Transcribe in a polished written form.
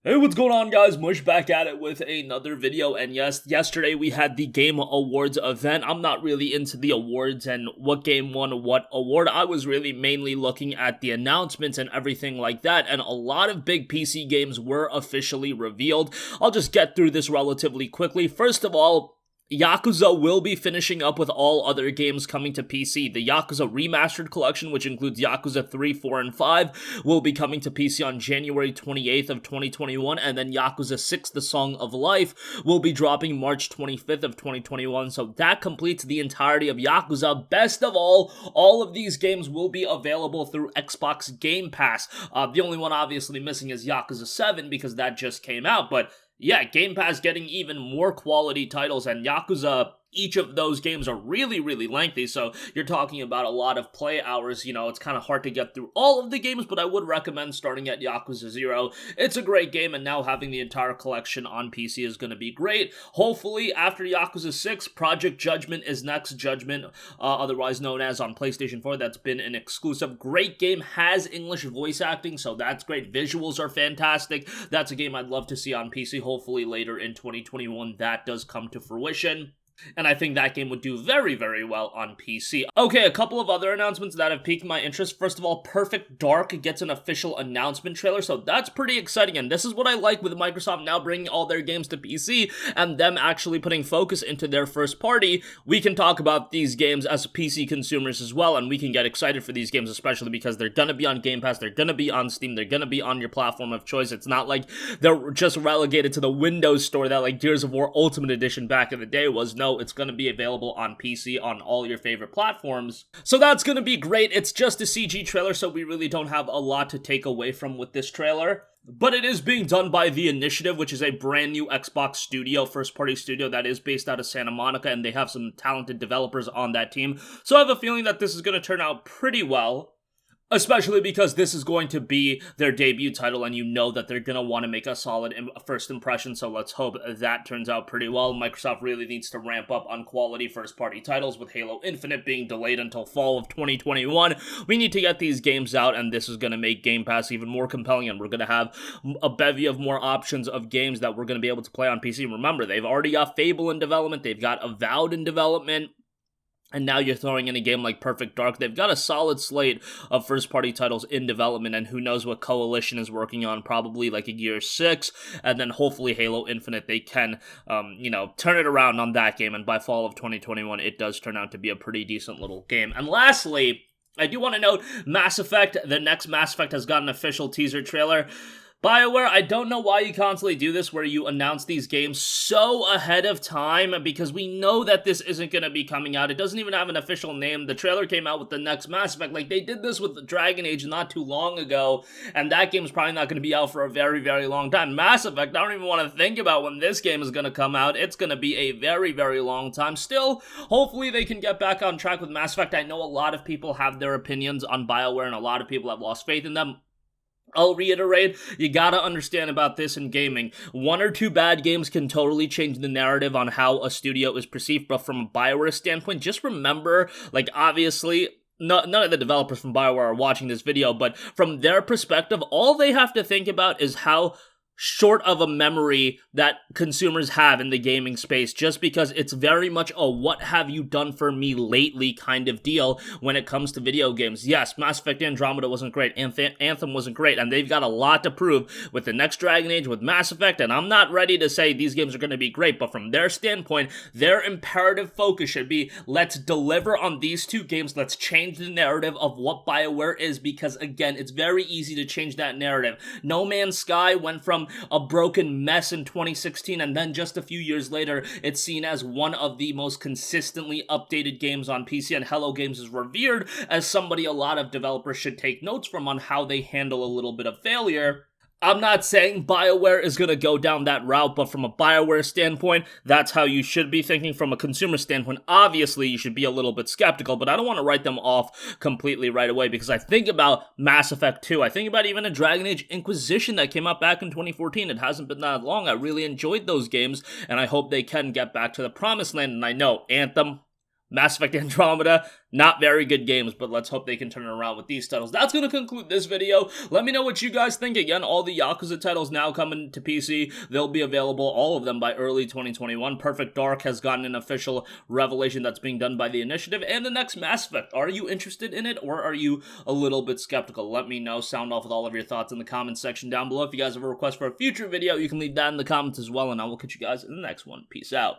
Hey, what's going on, guys? Mush back at it with another video, and yes, yesterday we had the Game Awards event. I'm not really into the awards and what game won what award. I was really mainly looking at the announcements and everything like that, and a lot of big PC games were officially revealed. I'll just get through this relatively quickly. First of all, Yakuza will be finishing up with all other games coming to PC. The Yakuza Remastered Collection, which includes Yakuza 3, 4, and 5, will be coming to PC on January 28th of 2021, and then Yakuza 6, The Song of Life, will be dropping March 25th of 2021, so that completes the entirety of Yakuza. Best of all of these games will be available through Xbox Game Pass. The only one obviously missing is Yakuza 7, because that just came out, but yeah, Game Pass getting even more quality titles, and Yakuza, each of those games are really, really lengthy, so you're talking about a lot of play hours. It's kind of hard to get through all of the games, but I would recommend starting at Yakuza 0. It's a great game, and now having the entire collection on PC is going to be great. Hopefully, after Yakuza 6, Project Judgment is next. Judgment, otherwise known as on PlayStation 4, that's been an exclusive. Great game, has English voice acting, so that's great. Visuals are fantastic. That's a game I'd love to see on PC. Hopefully later in 2021 that does come to fruition. And I think that game would do very, very well on PC. Okay, a couple of other announcements that have piqued my interest. First of all, Perfect Dark gets an official announcement trailer, so that's pretty exciting, and this is what I like with Microsoft now bringing all their games to PC, and them actually putting focus into their first party. We can talk about these games as PC consumers as well, and we can get excited for these games, especially because they're gonna be on Game Pass, they're gonna be on Steam, they're gonna be on your platform of choice. It's not like they're just relegated to the Windows Store that like Gears of War Ultimate Edition back in the day was. No, it's going to be available on PC on all your favorite platforms. So that's going to be great. It's just a CG trailer, so we really don't have a lot to take away from with this trailer. But it is being done by The Initiative, which is a brand new Xbox studio, first-party studio that is based out of Santa Monica, and they have some talented developers on that team. So I have a feeling that this is going to turn out pretty well. Especially because this is going to be their debut title, and you know that they're going to want to make a solid first impression, so let's hope that turns out pretty well. Microsoft really needs to ramp up on quality first-party titles, with Halo Infinite being delayed until fall of 2021. We need to get these games out, and this is going to make Game Pass even more compelling, and we're going to have a bevy of more options of games that we're going to be able to play on PC. Remember, they've already got Fable in development, they've got Avowed in development, and now you're throwing in a game like Perfect Dark. They've got a solid slate of first-party titles in development, and who knows what Coalition is working on, probably like a Gears 6, and then hopefully Halo Infinite, they can, turn it around on that game, and by fall of 2021, it does turn out to be a pretty decent little game. And lastly, I do want to note, Mass Effect, the next Mass Effect has got an official teaser trailer. BioWare, I don't know why you constantly do this where you announce these games so ahead of time, because we know that this isn't going to be coming out. It doesn't even have an official name. The trailer came out with the next Mass Effect. Like, they did this with the Dragon Age not too long ago, and that game's probably not going to be out for a very, very long time. Mass Effect, I don't even want to think about when this game is going to come out. It's going to be a very, very long time. Still, hopefully they can get back on track with Mass Effect. I know a lot of people have their opinions on BioWare, and a lot of people have lost faith in them. I'll reiterate, you gotta understand about this in gaming. One or two bad games can totally change the narrative on how a studio is perceived, but from a BioWare standpoint, just remember, like, obviously, none of the developers from BioWare are watching this video, but from their perspective, all they have to think about is how short of a memory that consumers have in the gaming space, just because it's very much a what have you done for me lately kind of deal when it comes to video games. Yes, Mass Effect Andromeda wasn't great, Anthem wasn't great, and they've got a lot to prove with the next Dragon Age, with Mass Effect, and I'm not ready to say these games are going to be great, but from their standpoint, their imperative focus should be, let's deliver on these two games, let's change the narrative of what BioWare is, because again, it's very easy to change that narrative. No Man's Sky went from a broken mess in 2016, and then just a few years later, it's seen as one of the most consistently updated games on PC, and Hello Games is revered as somebody a lot of developers should take notes from on how they handle a little bit of failure. I'm not saying BioWare is going to go down that route, but from a BioWare standpoint, that's how you should be thinking. From a consumer standpoint, obviously, you should be a little bit skeptical, but I don't want to write them off completely right away, because I think about Mass Effect 2. I think about even a Dragon Age Inquisition that came out back in 2014. It hasn't been that long. I really enjoyed those games, and I hope they can get back to the promised land. And I know Anthem Mass Effect Andromeda, not very good games, but let's hope they can turn it around with these titles. That's going to conclude this video. Let me know what you guys think. Again, all the Yakuza titles now coming to PC. They'll be available, all of them, by early 2021. Perfect Dark has gotten an official revelation that's being done by the initiative. And the next Mass Effect. Are you interested in it, or are you a little bit skeptical? Let me know. Sound off with all of your thoughts in the comments section down below. If you guys have a request for a future video, you can leave that in the comments as well, and I will catch you guys in the next one. Peace out.